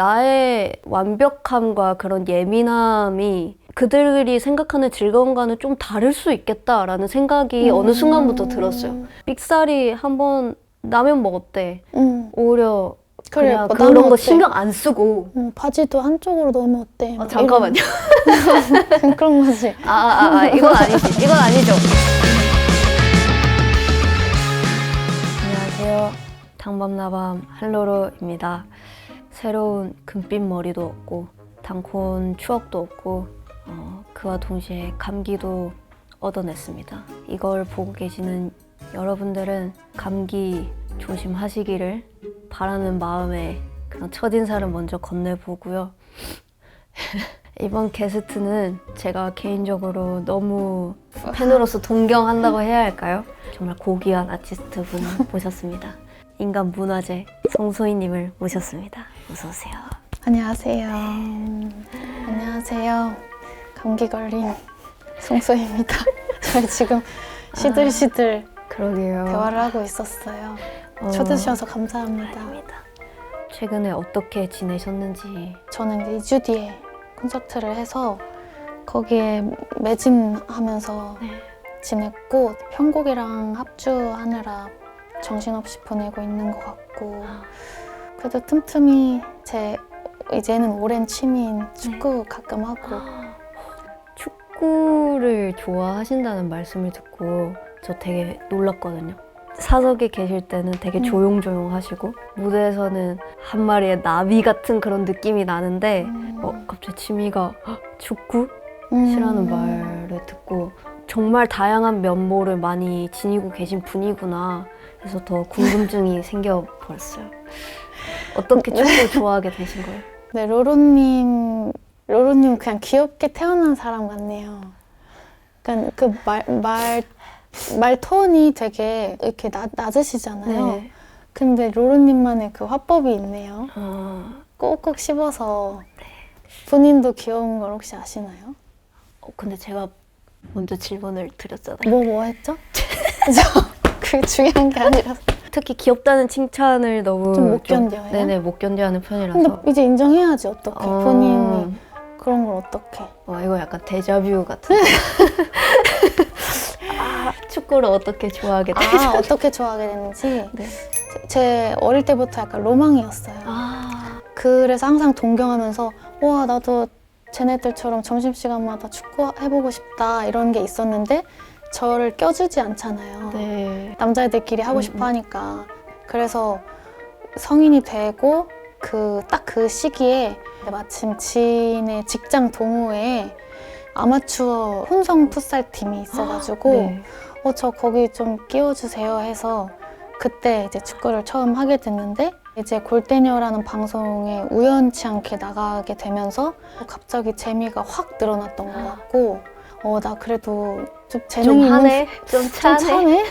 나의 완벽함과 그런 예민함이 그들이 생각하는 즐거움과는 좀 다를 수 있겠다라는 생각이 어느 순간부터 들었어요. 삑사리 한번 나면 뭐 어때? 오히려 그래, 그냥 뭐 그런 나면 거 어때? 신경 안 쓰고 바지도 한쪽으로 넣으면 어때? 막 잠깐만요. 이런 그런 거지. 이건 아니지. 이건 아니죠. 안녕하세요. 당밤나밤 할로로입니다. 새로운 금빛 머리도 없고 단콘 추억도 없고 그와 동시에 감기도 얻어냈습니다. 이걸 보고 계시는 여러분들은 감기 조심하시기를 바라는 마음에 그런 첫인사를 먼저 건네보고요. 이번 게스트는 제가 개인적으로 너무 팬으로서 동경한다고 해야 할까요? 정말 고귀한 아티스트 분 모셨습니다. 인간 문화재 송소희님을 모셨습니다. 어서 오세요. 안녕하세요. 안녕하세요. 감기 걸린 송소희입니다. 저희 지금 시들시들 그러게요. 대화를 하고 있었어요. 초대 주셔서 감사합니다. 아닙니다. 최근에 어떻게 지내셨는지. 저는 이제 2주 뒤에 콘서트를 해서 거기에 매진하면서 지냈고 편곡이랑 합주하느라 정신없이 보내고 있는 것 같고 그래도 틈틈이 제 이제는 오랜 취미인 축구 가끔 하고 축구를 좋아하신다는 말씀을 듣고 저 되게 놀랐거든요. 사석에 계실 때는 되게 조용조용하시고 무대에서는 한 마리의 나비 같은 그런 느낌이 나는데 갑자기 취미가 축구시라는 말을 듣고 정말 다양한 면모를 많이 지니고 계신 분이구나 해서 더 궁금증이 생겨버렸어요. 어떻게 축구를 좋아하게 되신 거예요? 네, 로로님 그냥 귀엽게 태어난 사람 같네요. 그러니까 그 말 톤이 되게 이렇게 낮으시잖아요. 네. 근데 로로님만의 그 화법이 있네요. 꼭꼭 씹어서 본인도 귀여운 걸 혹시 아시나요? 근데 제가 먼저 질문을 드렸잖아요. 뭐 했죠? 그게 중요한 게 아니라서. 특히 귀엽다는 칭찬을 너무 좀 못 견뎌요? 네네, 못 견뎌하는 편이라서. 근데 이제 인정해야지 어떡해. 본인이 그런 걸 어떡해. 이거 약간 데자뷰 같은데. 축구를 어떻게 좋아하게 되죠? 어떻게 좋아하게 됐는지. 네. 제 어릴 때부터 약간 로망이었어요. 그래서 항상 동경하면서 와 나도 쟤네들처럼 점심시간마다 축구 해보고 싶다 이런 게 있었는데 저를 껴주지 않잖아요. 네. 남자애들끼리 하고 싶어 하니까. 그래서 성인이 되고 딱 그 시기에 마침 지인의 직장 동호회에 아마추어 혼성 풋살 팀이 있어가지고 네. 저 거기 좀 끼워주세요 해서 그때 이제 축구를 처음 하게 됐는데 이제 골대녀라는 방송에 우연치 않게 나가게 되면서 갑자기 재미가 확 늘어났던 것 같고 나 그래도 좀 재능이 좀 하네? 있는 좀 좀 차네?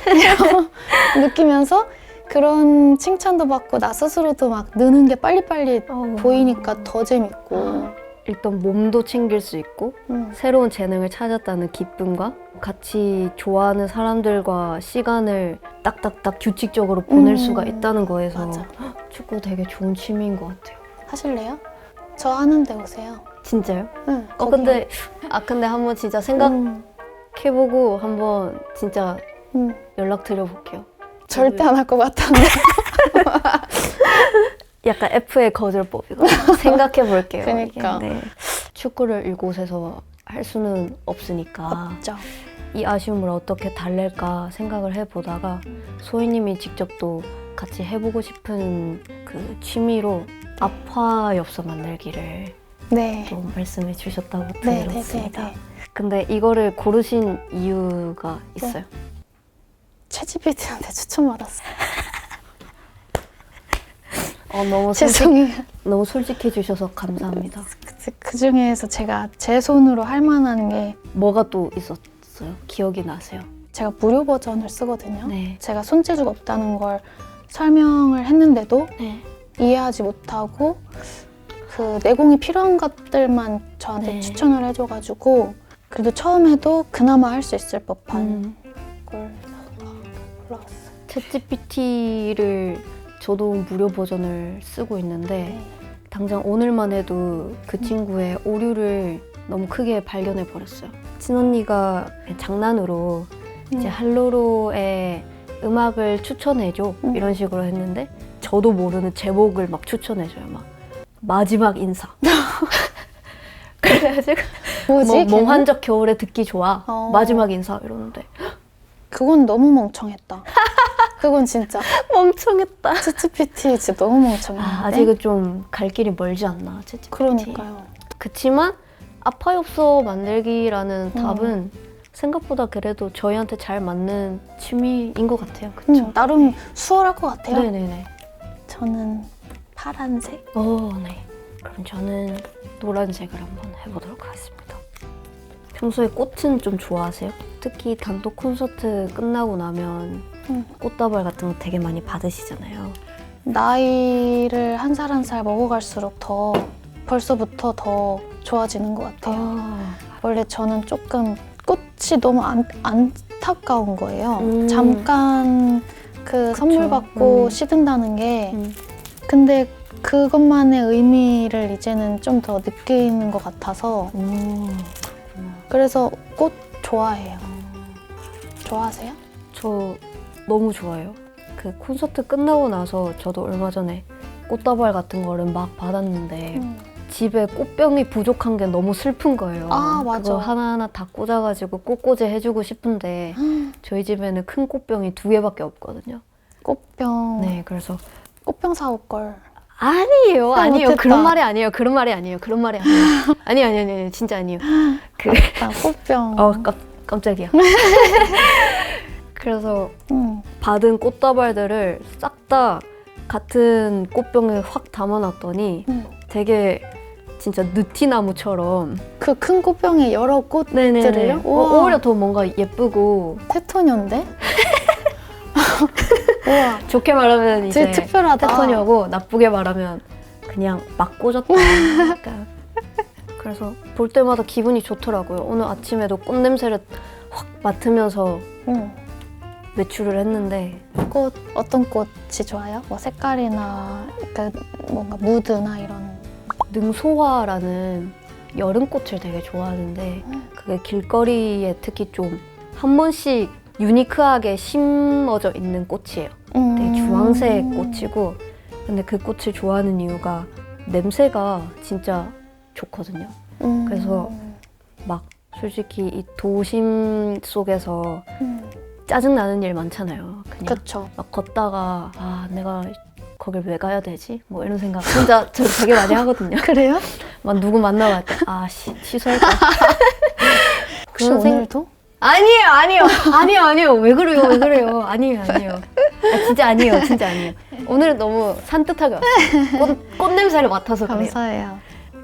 느끼면서 그런 칭찬도 받고 나 스스로도 막 느는 게 빨리빨리 보이니까 더 재밌고 일단 몸도 챙길 수 있고 새로운 재능을 찾았다는 기쁨과 같이 좋아하는 사람들과 시간을 딱딱딱 규칙적으로 보낼 수가 있다는 거에서 맞아. 축구 되게 좋은 취미인 것 같아요. 하실래요? 저 하는데 오세요. 진짜요? 응. 근데 한번 진짜 생각해보고 한번 진짜 연락드려볼게요. 절대 안 할 것 같았는데. 약간 F의 거절법이거든요. 생각해볼게요. 그러니까. 네. 축구를 이곳에서 할 수는 없으니까 없죠. 이 아쉬움을 어떻게 달랠까 생각을 해보다가 소희님이 직접 또 같이 해보고 싶은 그 취미로 아파 엽서 만들기를 네. 또 말씀해 주셨다고 네, 들었습니다. 네. 근데 이거를 고르신 이유가 있어요? 채찌피디한테 추천받았어요. 너무 죄송해요. 너무 솔직해 주셔서 감사합니다. 그 중에서 제가 제 손으로 할 만한 게 뭐가 또 있었어요? 기억이 나세요? 제가 무료 버전을 쓰거든요. 네. 제가 손재주가 없다는 걸 설명을 했는데도 네. 이해하지 못하고 그 내공이 필요한 것들만 저한테 네. 추천을 해줘가지고 그래도 처음 해도 그나마 할 수 있을 법한 걸 골라왔어요. 챗GPT를 저도 무료 버전을 쓰고 있는데 네. 당장 오늘만 해도 그 친구의 오류를 너무 크게 발견해 버렸어요. 친언니가 장난으로 이제 할로로의 음악을 추천해줘 이런 식으로 했는데 저도 모르는 제목을 막 추천해줘요. 막 마지막 인사. 그래가지고 뭐지? 뭐 걔는? 몽환적 겨울에 듣기 좋아. 어. 마지막 인사 이러는데 그건 너무 멍청했다. 그건 진짜 멍청했다. 챗GPT 진짜 너무 멍청했는데. 아직은 좀 갈 길이 멀지 않나. 챗GPT. 그러니까요. 그치만 아파요소 만들기라는 답은 생각보다 그래도 저희한테 잘 맞는 취미인 것 같아요. 그쵸? 나름 수월할 것 같아요. 네네네. 저는 파란색. 네. 그럼 저는 노란색을 한번 해보도록 하겠습니다. 평소에 꽃은 좀 좋아하세요? 특히 단독 콘서트 끝나고 나면 꽃다발 같은 거 되게 많이 받으시잖아요. 나이를 한 살 한 살 먹어갈수록 더 벌써부터 더 좋아지는 것 같아요. 원래 저는 조금 꽃이 너무 안타까운 거예요. 잠깐 그 선물 받고 시든다는 게 근데 그것만의 의미를 이제는 좀 더 느끼는 것 같아서 그래서 꽃 좋아해요. 좋아하세요? 저 너무 좋아요. 그 콘서트 끝나고 나서 저도 얼마 전에 꽃다발 같은 거를 막 받았는데 집에 꽃병이 부족한 게 너무 슬픈 거예요. 아, 맞아. 그거 하나하나 다 꽂아가지고 꽃꽂이 해주고 싶은데 저희 집에는 큰 꽃병이 2개밖에 없거든요. 꽃병. 네, 그래서 꽃병 사올 걸. 아니에요. 아니에요. 못했다. 그런 말이 아니에요. 그런 말이 아니에요. 그런 말이 아니에요. 아니, 진짜 아니에요. 나 꽃병. 깜짝이야. 그래서 응. 받은 꽃다발들을 싹 다 같은 꽃병에 확 담아놨더니 되게 진짜 느티나무처럼 그 큰 꽃병에 여러 네네네. 꽃들을요? 우와. 오히려 더 뭔가 예쁘고 테토녀인데? 우와. 좋게 말하면 이제 되게 특별하다. 테토녀고 나쁘게 말하면 그냥 막 꽂았다. 약간. 그래서 볼 때마다 기분이 좋더라고요. 오늘 아침에도 꽃 냄새를 확 맡으면서 응. 외출을 했는데 꽃 어떤 꽃이 좋아요? 뭐 색깔이나 그러니까 뭔가 무드나 이런. 능소화라는 여름꽃을 되게 좋아하는데 그게 길거리에 특히 좀 한 번씩 유니크하게 심어져 있는 꽃이에요. 되게 주황색 꽃이고 근데 그 꽃을 좋아하는 이유가 냄새가 진짜 좋거든요. 그래서 막 솔직히 이 도심 속에서 짜증나는 일 많잖아요. 그냥 그쵸. 막 걷다가 내가 거길 왜 가야 되지? 뭐 이런 생각 혼자 저 되게 많이 하거든요. 그래요? 막 누구 만나갈 때 취소할까? 혹시 오늘도? 아니에요. 왜 그래요? 아니에요. 진짜 아니에요. 오늘 너무 산뜻하게 왔어요. 꽃 냄새를 맡아서 그래요. 감사해요.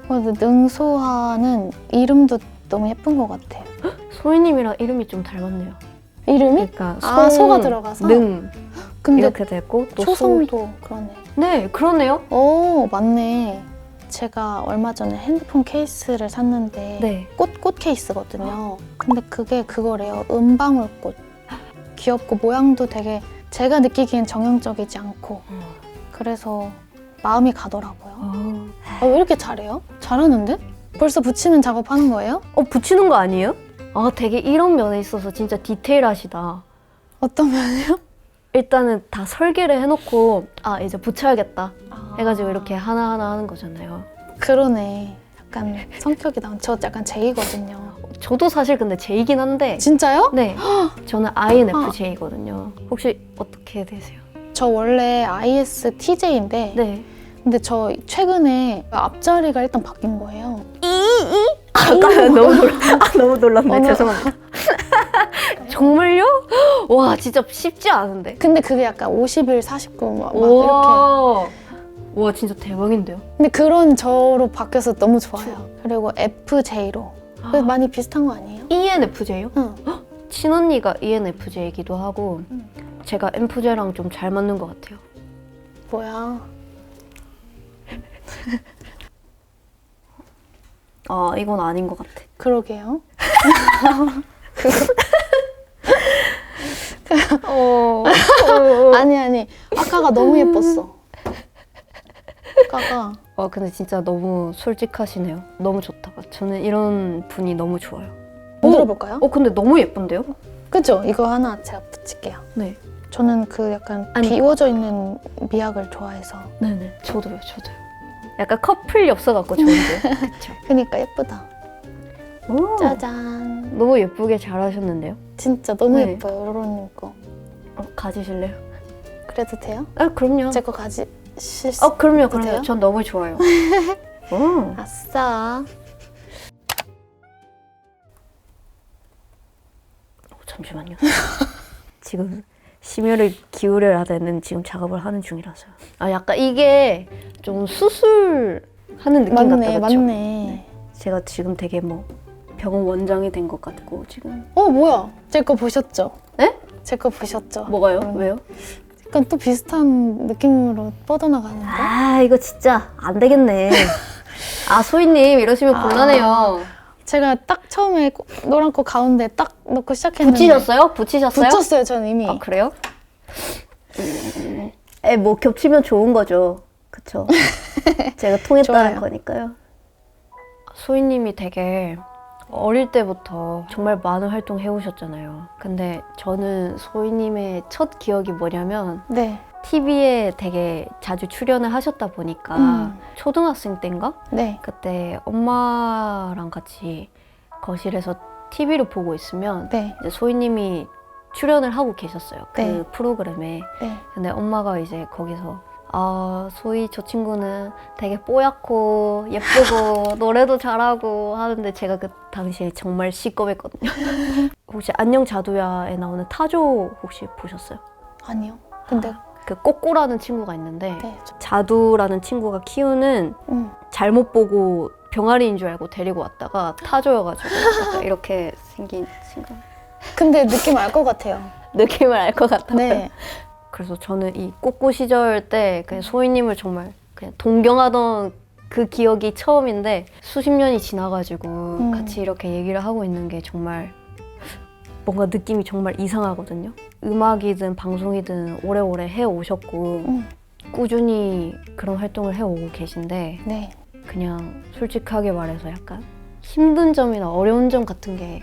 근데 능소화는 이름도 너무 예쁜 것 같아요. 소희님이랑 이름이 좀 닮았네요. 이름이? 그러니까 소가 들어가서? 능 근데 이렇게 됐고 또 초성도 그러네. 네, 그러네요. 오, 맞네. 제가 얼마 전에 핸드폰 케이스를 샀는데 네. 꽃 케이스거든요. 근데 그게 그거래요. 은방울꽃. 귀엽고 모양도 되게 제가 느끼기엔 정형적이지 않고 그래서 마음이 가더라고요. 왜 이렇게 잘해요? 잘하는데? 벌써 붙이는 작업하는 거예요? 붙이는 거 아니에요? 되게 이런 면에 있어서 진짜 디테일하시다. 어떤 면이요? 일단은 다 설계를 해놓고 이제 붙여야겠다 해가지고 이렇게 하나하나 하는 거잖아요. 그러네. 약간 성격이 저 약간 J거든요. 저도 사실 근데 J이긴 한데 진짜요? 네, 저는 INFJ거든요. 혹시 어떻게 되세요? 저 원래 ISTJ인데 네. 근데 저 최근에 앞자리가 일단 바뀐 거예요. 너무 놀랐네. 어머. 죄송합니다. 정말요? 와, 진짜 쉽지 않은데. 근데 그게 약간 50일, 49 막 이렇게. 와, 진짜 대박인데요? 근데 그런 저로 바뀌어서 너무 좋아요. 그리고 FJ로. 많이 비슷한 거 아니에요? ENFJ요? 응. 친언니가 ENFJ이기도 하고 제가 MFJ랑 좀 잘 맞는 것 같아요. 뭐야? 이건 아닌 것 같아. 그러게요. 아니. 아까가 너무 예뻤어. 아까가 근데 진짜 너무 솔직하시네요. 너무 좋다. 저는 이런 분이 너무 좋아요. 들어볼까요? 근데 너무 예쁜데요? 그죠? 이거 하나 제가 붙일게요. 네. 저는 그 약간 아니. 비워져 있는 미학을 좋아해서. 네네. 저도요. 약간 커플 엽서 같고 좋은데. 그쵸? 그니까 예쁘다. 오, 짜잔. 너무 예쁘게 잘하셨는데요? 진짜 너무 네. 예뻐요. 이런 거. 가지실래요? 그래도 돼요? 그럼요. 제 거 가지실 수 그럼요. 돼요? 전 너무 좋아요. 아싸. 잠시만요. 지금 심혈을 기울여야 되는 지금 작업을 하는 중이라서요. 약간 이게 좀 수술하는 느낌 같다, 그쵸? 맞네. 제가 지금 되게 뭐 병원 원장이 된 것 같고 지금. 뭐야? 제 거 보셨죠? 네? 제 거 보셨죠? 뭐가요? 왜요? 약간 또 비슷한 느낌으로 뻗어나가는데? 이거 진짜 안 되겠네. 소희님 이러시면 곤란해요. 제가 딱 처음에 노란 거 가운데 딱 넣고 시작했는데 붙이셨어요? 붙이셨어요? 붙였어요, 전 이미. 그래요? 뭐 겹치면 좋은 거죠. 그쵸? 제가 통했다는 좋아요. 거니까요. 소희님이 되게 어릴 때부터 정말 많은 활동 해오셨잖아요. 근데 저는 소희님의 첫 기억이 뭐냐면 네. TV에 되게 자주 출연을 하셨다 보니까 초등학생 때인가? 네. 그때 엄마랑 같이 거실에서 TV를 보고 있으면 네. 이제 소희님이 출연을 하고 계셨어요. 그 네. 프로그램에. 네. 근데 엄마가 이제 거기서 소희 저 친구는 되게 뽀얗고 예쁘고 노래도 잘하고 하는데 제가 그 당시에 정말 시꺼맸거든요. 혹시 안녕 자두야에 나오는 타조 혹시 보셨어요? 아니요. 근데 그 꼬꼬라는 친구가 있는데 네. 자두라는 친구가 키우는 잘못 보고 병아리인 줄 알고 데리고 왔다가 타조여가지고 약간 이렇게 생긴 친구. 근데 느낌 알 것 같아요. 느낌을 알 것 같아요. 네. 그래서 저는 이 꼬꼬 시절 때 그냥 소희님을 정말 그냥 동경하던 그 기억이 처음인데 수십 년이 지나가지고 같이 이렇게 얘기를 하고 있는 게 정말 뭔가 느낌이 정말 이상하거든요. 음악이든 방송이든 오래오래 해오셨고 꾸준히 그런 활동을 해오고 계신데 네. 그냥 솔직하게 말해서 약간 힘든 점이나 어려운 점 같은 게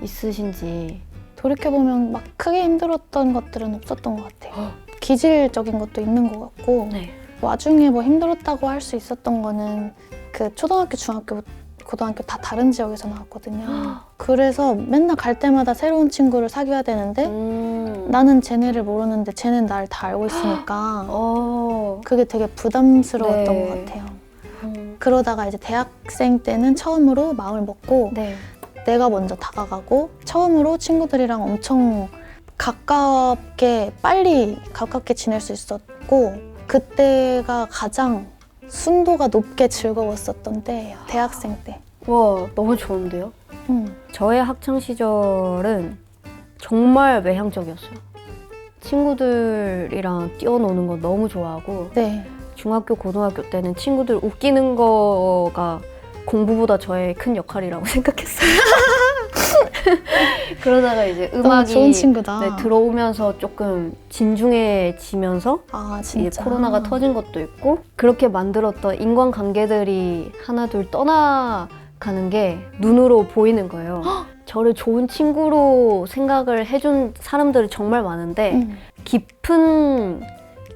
있으신지. 돌이켜보면 막 크게 힘들었던 것들은 없었던 것 같아요. 기질적인 것도 있는 것 같고 네. 와중에 뭐 힘들었다고 할 수 있었던 거는 그 초등학교, 중학교, 고등학교 다 다른 지역에서 나왔거든요. 그래서 맨날 갈 때마다 새로운 친구를 사귀어야 되는데 나는 쟤네를 모르는데 쟤는 날 다 알고 있으니까 그게 되게 부담스러웠던 네. 것 같아요. 그러다가 이제 대학생 때는 처음으로 마음을 먹고 네. 내가 먼저 다가가고 처음으로 친구들이랑 엄청 빨리 가깝게 지낼 수 있었고 그때가 가장 순도가 높게 즐거웠었던 때예요. 대학생 때. 와, 너무 좋은데요? 저의 학창 시절은 정말 외향적이었어요. 친구들이랑 뛰어노는 거 너무 좋아하고 네. 중학교, 고등학교 때는 친구들 웃기는 거가 공부보다 저의 큰 역할이라고 생각했어요. 그러다가 이제 너무 음악이 좋은 친구다. 네, 들어오면서 조금 진중해지면서 진짜. 이제 코로나가 터진 것도 있고 그렇게 만들었던 인간관계들이 하나둘 떠나가는 게 눈으로 보이는 거예요. 저를 좋은 친구로 생각을 해준 사람들이 정말 많은데 깊은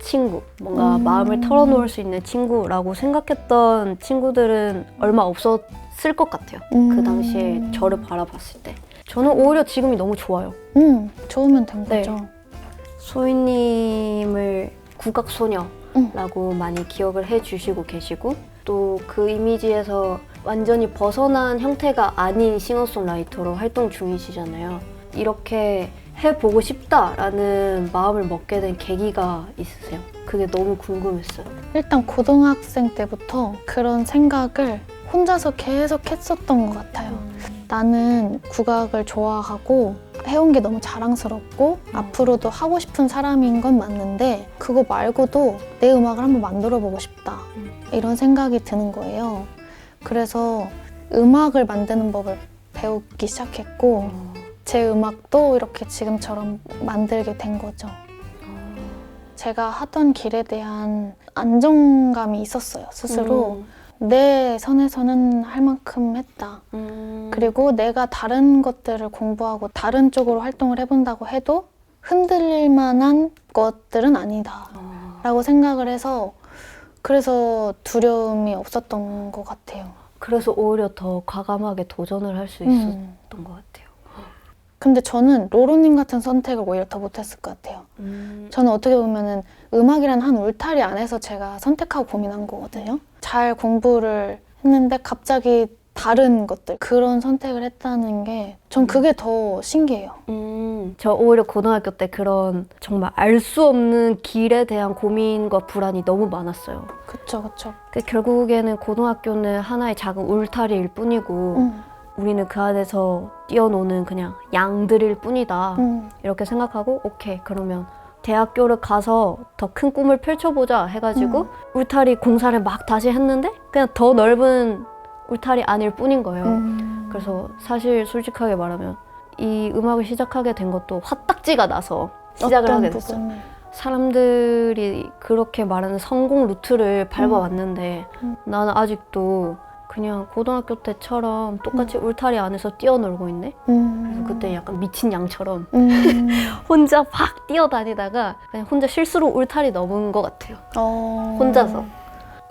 친구, 뭔가 마음을 털어놓을 수 있는 친구라고 생각했던 친구들은 얼마 없었을 것 같아요. 그 당시에 저를 바라봤을 때. 저는 오히려 지금이 너무 좋아요. 좋으면 된 네. 거죠. 소희님을 국악소녀라고 많이 기억을 해주시고 계시고 또 그 이미지에서 완전히 벗어난 형태가 아닌 싱어송라이터로 활동 중이시잖아요. 이렇게 해보고 싶다라는 마음을 먹게 된 계기가 있으세요? 그게 너무 궁금했어요. 일단 고등학생 때부터 그런 생각을 혼자서 계속 했었던 것 같아요. 나는 국악을 좋아하고 해온 게 너무 자랑스럽고 앞으로도 하고 싶은 사람인 건 맞는데 그거 말고도 내 음악을 한번 만들어보고 싶다. 이런 생각이 드는 거예요. 그래서 음악을 만드는 법을 배우기 시작했고 제 음악도 이렇게 지금처럼 만들게 된 거죠. 제가 하던 길에 대한 안정감이 있었어요. 스스로 내 선에서는 할 만큼 했다. 그리고 내가 다른 것들을 공부하고 다른 쪽으로 활동을 해본다고 해도 흔들릴 만한 것들은 아니다 라고 생각을 해서 그래서 두려움이 없었던 것 같아요. 그래서 오히려 더 과감하게 도전을 할 수 있었던 것 같아요. 근데 저는 로로님 같은 선택을 오히려 더 못했을 것 같아요. 저는 어떻게 보면은 음악이란 한 울타리 안에서 제가 선택하고 고민한 거거든요. 잘 공부를 했는데 갑자기 다른 것들, 그런 선택을 했다는 게 전 그게 더 신기해요. 저 오히려 고등학교 때 그런 정말 알 수 없는 길에 대한 고민과 불안이 너무 많았어요. 그쵸, 그쵸. 결국에는 고등학교는 하나의 작은 울타리일 뿐이고 우리는 그 안에서 뛰어노는 그냥 양들일 뿐이다. 이렇게 생각하고 오케이, 그러면 대학교를 가서 더 큰 꿈을 펼쳐보자 해가지고 울타리 공사를 막 다시 했는데 그냥 더 넓은 울타리 아닐 뿐인 거예요. 그래서 사실 솔직하게 말하면 이 음악을 시작하게 된 것도 화딱지가 나서 시작을 하게 됐어요. 부분을. 사람들이 그렇게 말하는 성공 루트를 밟아왔는데 나는 아직도 그냥 고등학교 때처럼 똑같이 울타리 안에서 뛰어놀고 있네? 그래서 그때 약간 미친 양처럼 혼자 막 뛰어다니다가 그냥 혼자 실수로 울타리 넘은 것 같아요. 혼자서.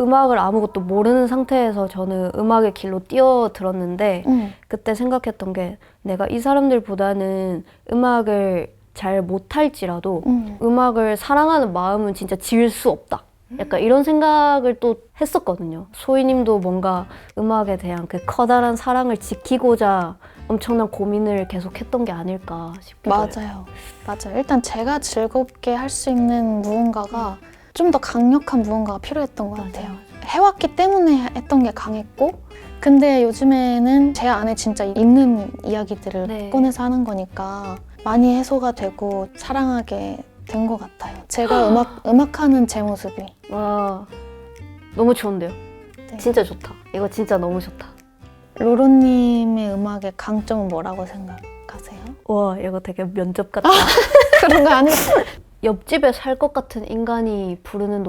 음악을 아무것도 모르는 상태에서 저는 음악의 길로 뛰어들었는데 그때 생각했던 게 내가 이 사람들보다는 음악을 잘 못할지라도 음악을 사랑하는 마음은 진짜 지울 수 없다. 약간 이런 생각을 또 했었거든요. 소희님도 뭔가 음악에 대한 그 커다란 사랑을 지키고자 엄청난 고민을 계속 했던 게 아닐까 싶기도 해요. 맞아요. 맞아요. 일단 제가 즐겁게 할 수 있는 무언가가 좀 더 강력한 무언가가 필요했던 것 같아요. 해왔기 때문에 했던 게 강했고 근데 요즘에는 제 안에 진짜 있는 이야기들을 네. 꺼내서 하는 거니까 많이 해소가 되고 사랑하게 된 것 같아요. 제가 음악하는 제 모습이. 와, 너무 좋은데요? 네. 진짜 좋다. 이거 진짜 너무 좋다. 로로님의 음악의 강점은 뭐라고 생각하세요? 와, 이거 되게 면접 같다. 그런 거 아니에요? 옆집에 살 것 같은 인간이 부르는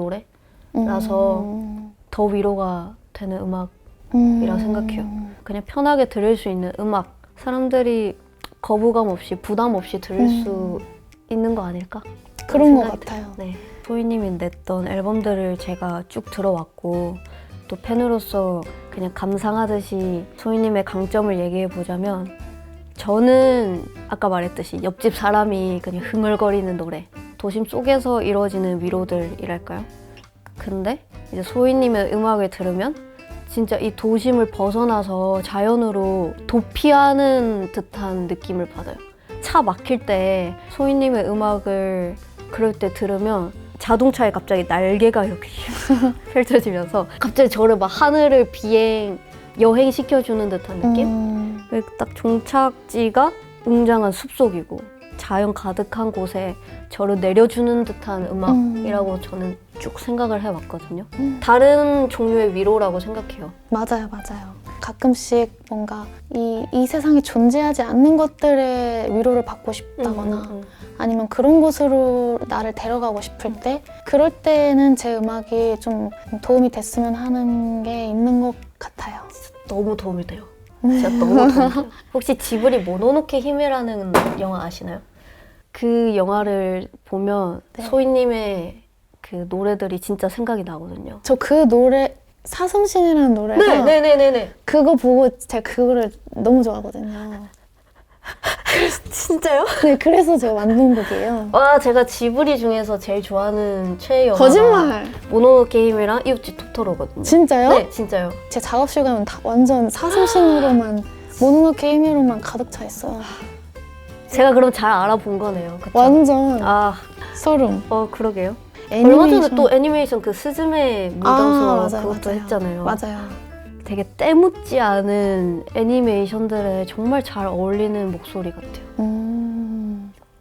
노래라서 더 위로가 되는 음악이라 생각해요. 그냥 편하게 들을 수 있는 음악. 사람들이 거부감 없이 부담 없이 들을 수 있는 거 아닐까? 그런 것 생각이 같아요. 네. 소희님이 냈던 앨범들을 제가 쭉 들어왔고 또 팬으로서 그냥 감상하듯이 소희님의 강점을 얘기해 보자면 저는 아까 말했듯이 옆집 사람이 그냥 흥얼거리는 노래, 도심 속에서 이루어지는 위로들이랄까요? 근데 이제 소희님의 음악을 들으면 진짜 이 도심을 벗어나서 자연으로 도피하는 듯한 느낌을 받아요. 차 막힐 때 소희님의 음악을 그럴 때 들으면 자동차에 갑자기 날개가 이렇게 펼쳐지면서 갑자기 저를 막 하늘을 여행시켜주는 듯한 느낌? 딱 종착지가 웅장한 숲속이고 자연 가득한 곳에 저를 내려주는 듯한 음악이라고 저는 쭉 생각을 해왔거든요. 다른 종류의 위로라고 생각해요. 맞아요, 맞아요. 가끔씩 뭔가 이 세상에 존재하지 않는 것들의 위로를 받고 싶다거나 아니면 그런 곳으로 나를 데려가고 싶을 때 그럴 때는 제 음악이 좀 도움이 됐으면 하는 게 있는 것 같아요. 너무 도움이 돼요. 진짜 너무 도움이 돼요. 혹시 지브리 모노노케 히메라는 영화 아시나요? 그 영화를 보면 네. 소희님의 그 노래들이 진짜 생각이 나거든요. 저 그 노래 사슴신이라는 노래가 네네네네. 그거 보고 제가 그거를 너무 좋아하거든요. 진짜요? 네, 그래서 제가 만든 곡이에요. 와, 제가 지브리 중에서 제일 좋아하는 최애 영화가 거짓말! 모노노케 히메랑 이웃집 토토로거든요. 진짜요? 네, 진짜요. 제 작업실 가면 다 완전 사슴신으로만 모노노케 히메로만 가득 차 있어요. 제가 그럼 잘 알아본 거네요. 그쵸? 완전 아, 소름. 그러게요. 얼마 전에 애니메이션. 또 애니메이션 그 스즈메 문장수 맞아요, 그것도 맞아요. 했잖아요. 맞아요. 되게 때묻지 않은 애니메이션들에 정말 잘 어울리는 목소리 같아요.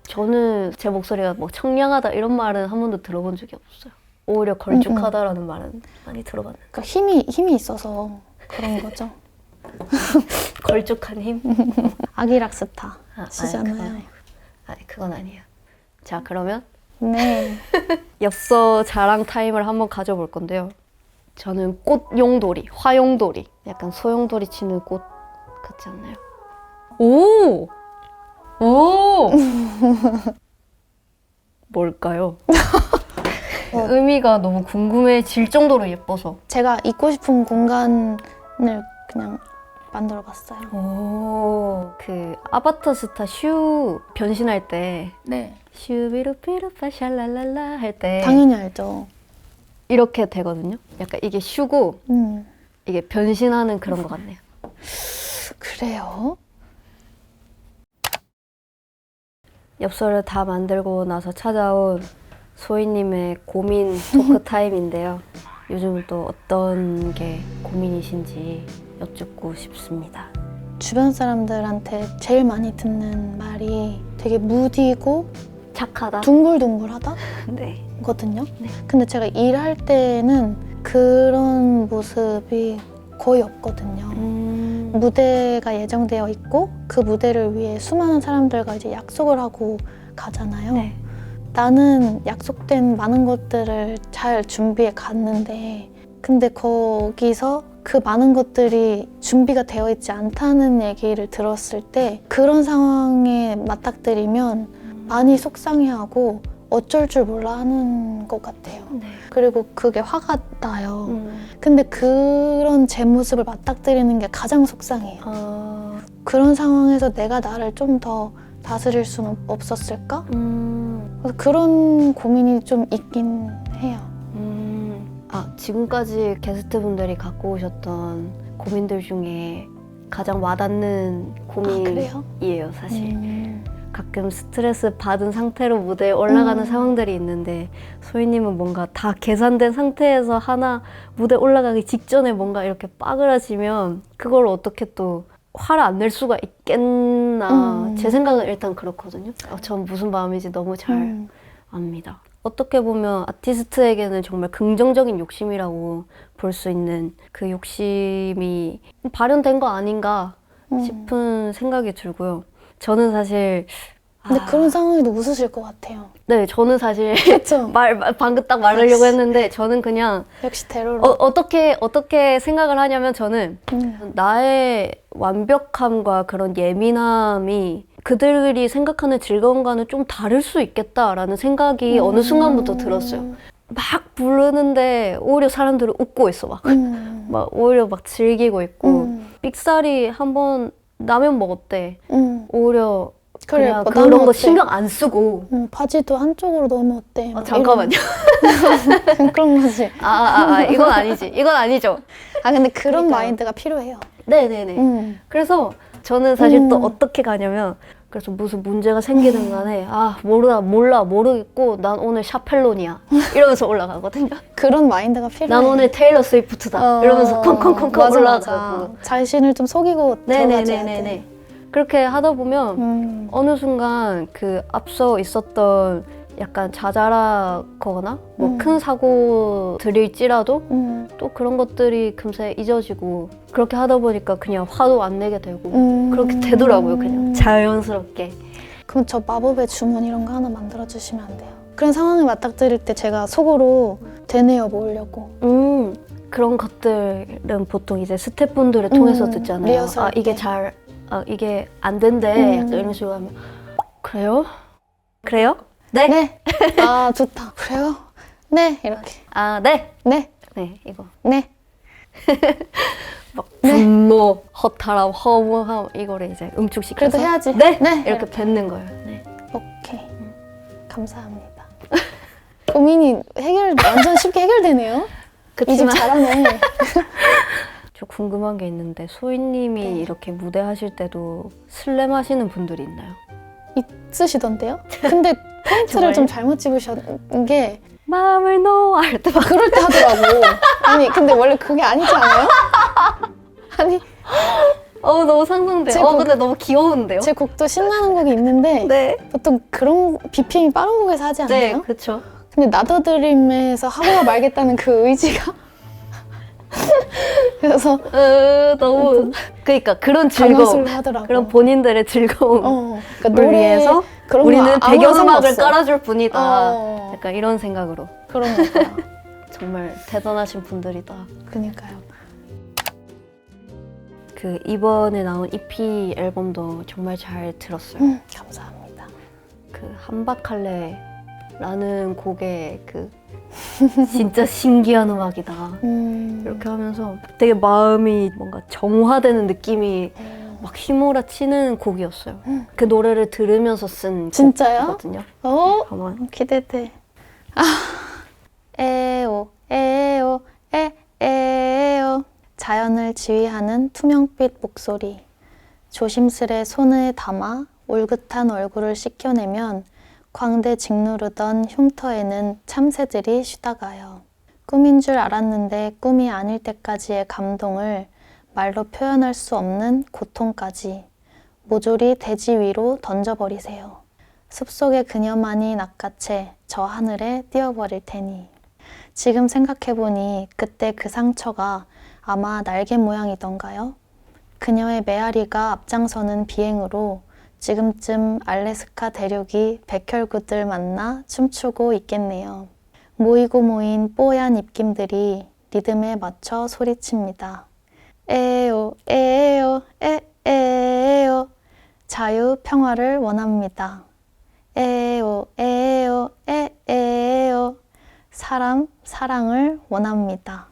저는 제 목소리가 뭐 청량하다 이런 말은 한 번도 들어본 적이 없어요. 오히려 걸쭉하다라는 말은 많이 들어봤는데. 그러니까 힘이 있어서 그런 거죠. 걸쭉한 힘? 아기락스타 아, 시잖아요. 그건 아니에요. 자, 그러면 네. 엽서 자랑 타임을 한번 가져볼 건데요. 저는 꽃용돌이, 화용돌이, 약간 소용돌이 치는 꽃 같지 않나요? 오! 오! 뭘까요? 의미가 너무 궁금해질 정도로 예뻐서. 제가 있고 싶은 공간을 그냥 만들어봤어요. 오, 그 아바타 스타 슈 변신할 때 네. 슈비루피루파 샬랄랄라 할 때 당연히 알죠. 이렇게 되거든요. 약간 이게 슈고 이게 변신하는 그런 것 같네요. 그래요? 엽서를 다 만들고 나서 찾아온 소희님의 고민 토크 타임인데요. 요즘 또 어떤 게 고민이신지 여쭙고 싶습니다. 주변 사람들한테 제일 많이 듣는 말이 되게 무디고 착하다? 둥글둥글하다? 네. 거든요. 네. 근데 제가 일할 때는 그런 모습이 거의 없거든요. 무대가 예정되어 있고 그 무대를 위해 수많은 사람들과 이제 약속을 하고 가잖아요. 네. 나는 약속된 많은 것들을 잘 준비해 갔는데 근데 거기서 그 많은 것들이 준비가 되어 있지 않다는 얘기를 들었을 때 그런 상황에 맞닥뜨리면 많이 속상해하고 어쩔 줄 몰라 하는 것 같아요. 네. 그리고 그게 화가 나요. 근데 그런 제 모습을 맞닥뜨리는 게 가장 속상해요. 그런 상황에서 내가 나를 좀 더 다스릴 수는 없었을까? 그래서 그런 고민이 좀 있긴 해요. 지금까지 게스트분들이 갖고 오셨던 고민들 중에 가장 와닿는 그래요? 고민이에요, 사실. 가끔 스트레스 받은 상태로 무대에 올라가는 상황들이 있는데 소희님은 뭔가 다 계산된 상태에서 하나 무대 올라가기 직전에 뭔가 이렇게 빠그라지면 그걸 어떻게 또 화를 안 낼 수가 있겠나 제 생각은 일단 그렇거든요. 전 무슨 마음인지 너무 잘 압니다. 어떻게 보면 아티스트에게는 정말 긍정적인 욕심이라고 볼 수 있는 그 욕심이 발현된 거 아닌가 싶은 생각이 들고요. 저는 사실 근데 그런 상황에도 웃으실 것 같아요. 네, 저는 사실 그렇죠? 방금 딱 말하려고 했는데 저는 그냥 역시 대로로. 어떻게 생각을 하냐면 저는 나의 완벽함과 그런 예민함이 그들이 생각하는 즐거움과는 좀 다를 수 있겠다라는 생각이 어느 순간부터 들었어요. 막 부르는데 오히려 사람들은 웃고 있어 막 오히려 막 즐기고 있고 삑사리 한번 라면 먹었대. 오히려 그냥 뭐 그런 나는 거 어때? 신경 안 쓰고. 바지도 한쪽으로 넣으면 어때? 잠깐만요. 그런 거지. 이건 아니지. 이건 아니죠. 근데 그런 그러니까요. 마인드가 필요해요. 네네네. 그래서 저는 사실 또 어떻게 가냐면 그래서 무슨 문제가 생기든 간에 모르겠고 난 오늘 샤펠론이야 이러면서 올라가거든요. 그런 마인드가 필요해. 난 오늘 테일러 스위프트다 이러면서 콩콩콩콩 올라가고. 자신을 좀 속이고 들어가줘야 돼. 네네네네. 그렇게 하다 보면 어느 순간 그 앞서 있었던 약간 자잘하거나 뭐 큰 사고들일지라도 또 그런 것들이 금세 잊어지고 그렇게 하다 보니까 그냥 화도 안 내게 되고 그렇게 되더라고요. 그냥 자연스럽게. 그럼 저 마법의 주문 이런 거 하나 만들어 주시면 안 돼요? 그런 상황에 맞닥뜨릴 때 제가 속으로 되뇌어 보려고. 그런 것들은 보통 이제 스태프분들을 통해서 듣잖아요. 리허설 이게 때. 이게 안 된대. 약간 이런 식으로 하면 그래요? 그래요? 네. 네. 좋다. 그래요? 네. 이렇게. 네. 네. 네, 이거. 네. 막 분노, 허탈함, 허무함 이거를 이제 응축시켜서 그래도 해야지. 네. 네. 이렇게 뱉는 거예요. 네. 오케이. 감사합니다. 고민이 완전 쉽게 해결되네요. 이 집 그치만 잘하네. 저 궁금한 게 있는데 소희님이 이렇게 무대 하실 때도 슬램 하시는 분들이 있나요? 있으시던데요? 근데 포인트를 좀 잘못 집으신 게 마음을 놓을 때 막 그럴 때 하더라고. 아니 근데 원래 그게 아니지 않아요? 아니 너무 상상돼. 근데 너무 귀여운데요? 제 곡도 신나는 곡이 있는데 네. 보통 그런 BPM이 빠른 곡에서 하지 않나요? 네, 그렇죠. 근데 나더드림에서 하고야 말겠다는 그 의지가 그래서 너무 그러니까 그런 강화술을 즐거움, 하더라고. 그런 본인들의 즐거움 그러니까 을 위해서 그런 우리는 거 아무런 배경음악을 상관없어. 깔아줄 뿐이다. 어, 약간 이런 생각으로. 그런 거야. 정말 대단하신 분들이다. 그니까요. 그 이번에 나온 EP 앨범도 정말 잘 들었어요. 감사합니다. 그 한박할래라는 곡의 그 진짜 신기한 음악이다. 이렇게 하면서 되게 마음이 뭔가 정화되는 느낌이 막 휘몰아치는 곡이었어요. 그 노래를 들으면서 쓴 진짜요? 곡이거든요. 한번 기대돼. 에오 에오 에에오 자연을 지휘하는 투명빛 목소리 조심스레 손을 담아 올긋한 얼굴을 씻겨내면 광대 짓누르던 흉터에는 참새들이 쉬다가요. 꿈인 줄 알았는데 꿈이 아닐 때까지의 감동을 말로 표현할 수 없는 고통까지 모조리 대지 위로 던져버리세요. 숲속의 그녀만이 낚아채 저 하늘에 띄워버릴 테니. 지금 생각해보니 그때 그 상처가 아마 날개 모양이던가요? 그녀의 메아리가 앞장서는 비행으로 지금쯤 알래스카 대륙이 백혈구들 만나 춤추고 있겠네요. 모이고 모인 뽀얀 입김들이 리듬에 맞춰 소리칩니다. 에요 에요 에에요 자유 평화를 원합니다. 에요 에요 에에요 사랑을 원합니다.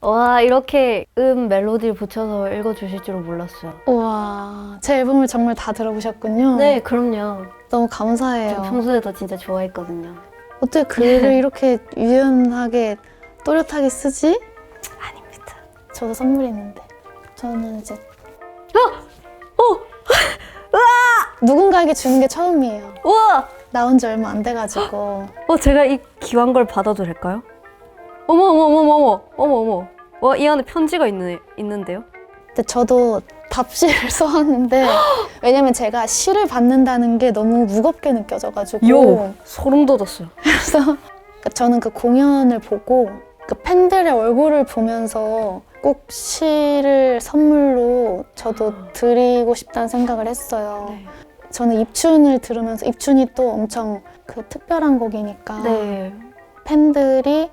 와 이렇게 멜로디를 붙여서 읽어주실 줄은 몰랐어요. 우와, 제 앨범을 정말 다 들어보셨군요. 네, 그럼요. 너무 저 감사해요. 평소에도 진짜 좋아했거든요. 어떻게 글을 이렇게 유연하게 또렷하게 쓰지? 아닙니다. 저도 선물이 있는데 저는 이제 누군가에게 주는 게 처음이에요. 우와! 나온 지 얼마 안 돼가지고. 제가 이 귀한 걸 받아도 될까요? 어머. 이 안에 편지가 있는데요? 근데 저도 답시를 써왔는데 왜냐면 제가 시를 받는다는 게 너무 무겁게 느껴져가지고 소름 돋았어요. 그래서 저는 그 공연을 보고 그 팬들의 얼굴을 보면서 꼭 시를 선물로 저도 드리고 싶다는 생각을 했어요. 네. 저는 입춘을 들으면서 입춘이 또 엄청 그 특별한 곡이니까 네. 팬들이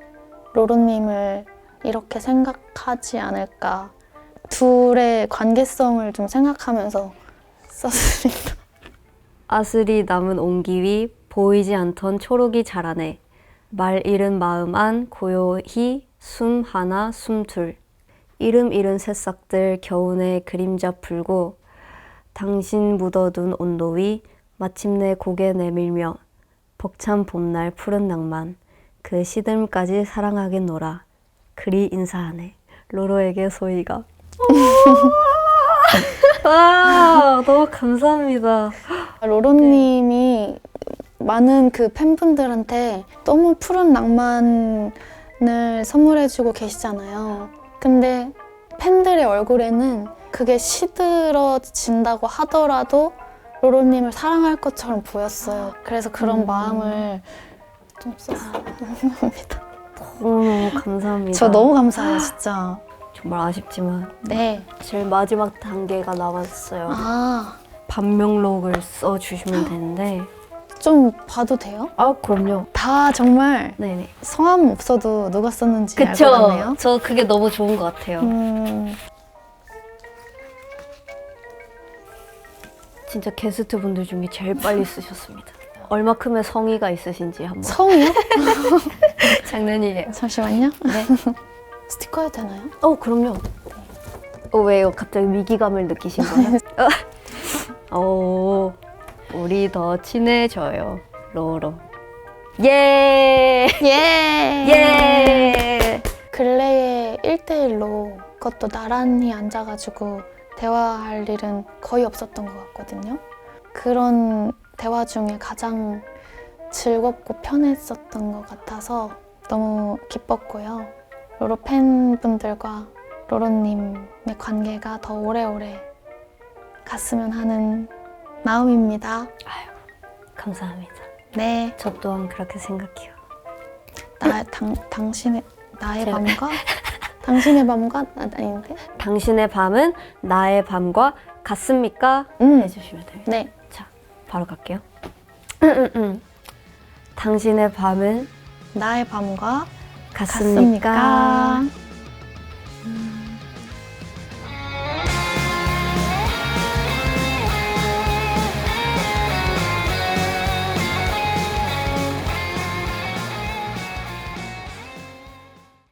로로님을 이렇게 생각하지 않을까 둘의 관계성을 좀 생각하면서 썼습니다. 아슬이 남은 온기 위 보이지 않던 초록이 자라네. 말 잃은 마음 안 고요히 숨 하나 숨 둘. 이름 잃은 새싹들 겨우내 그림자 풀고 당신 묻어둔 온도 위 마침내 고개 내밀며 벅찬 봄날 푸른 낭만 그 시들까지 사랑하겠노라. 그리 인사하네. 로로에게 소희가. 와, 너무 감사합니다. 로로님이 많은 그 팬분들한테 너무 푸른 낭만을 선물해주고 계시잖아요. 근데 팬들의 얼굴에는 그게 시들어진다고 하더라도 로로님을 사랑할 것처럼 보였어요. 그래서 그런 마음을 좀 썼어요. 감사합니다. 너무 감사합니다. 저 너무 감사해요, 진짜. 정말 아쉽지만 네. 제일 마지막 단계가 남았어요. 아, 반명록을 써주시면 되는데. 좀 봐도 돼요? 그럼요. 다 정말 네네. 성함 없어도 누가 썼는지 알 것 그쵸. 같네요. 저 그게 너무 좋은 것 같아요. 진짜 게스트 분들 중에 제일 빨리 쓰셨습니다. 얼마큼의 성의가 있으신지 한번. 성이요? 장난이에요. 잠시만요. 네. 스티커 해도 되나요? 그럼요. 왜요? 갑자기 위기감을 느끼신 거예요? 우리 더 친해져요. 로로. 예! 예! 예! 근래에 1대1로 그것도 나란히 앉아가지고 대화할 일은 거의 없었던 것 같거든요. 그런 대화 중에 가장 즐겁고 편했었던 것 같아서 너무 기뻤고요. 로로 팬분들과 로로님의 관계가 더 오래오래 갔으면 하는 마음입니다. 감사합니다. 네. 저 또한 그렇게 생각해요. 나의 제가- 밤과 당신의 밤과 아닌데? 당신의 밤은 나의 밤과 같습니까? 음. 해주시면 됩니다. 네. 자, 바로 갈게요. 당신의 밤은 나의 밤과 같습니까? 같습니까?